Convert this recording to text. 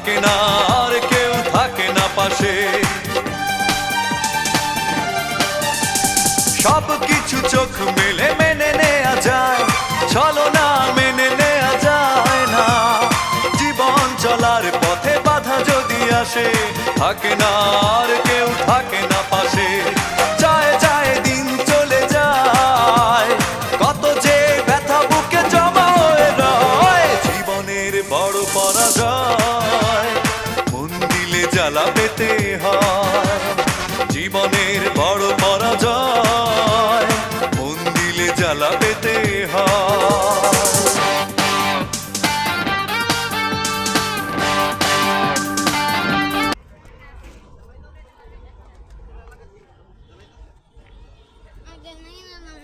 থাকে না আর কেউ থাকে না পাশে। সব কিছু চোখ মেলে মেনে নেয়া যায়, ছলনা মেনে নেয়া যায় না। জীবন চলার পথে বাধা যদি আসে, থাকে না আর কেউ থাকে না পাশে। যায় যায় দিন চলে যায়, কত যে ব্যথা বুকে জমা হয়ে রয়। জীবনের বড় পরাজয়, মন দিলে জ্বালা পেতে হয়। জীবনের বড় পরাজয়, মন দিলে জ্বালা পেতে হয়। আগে নেই না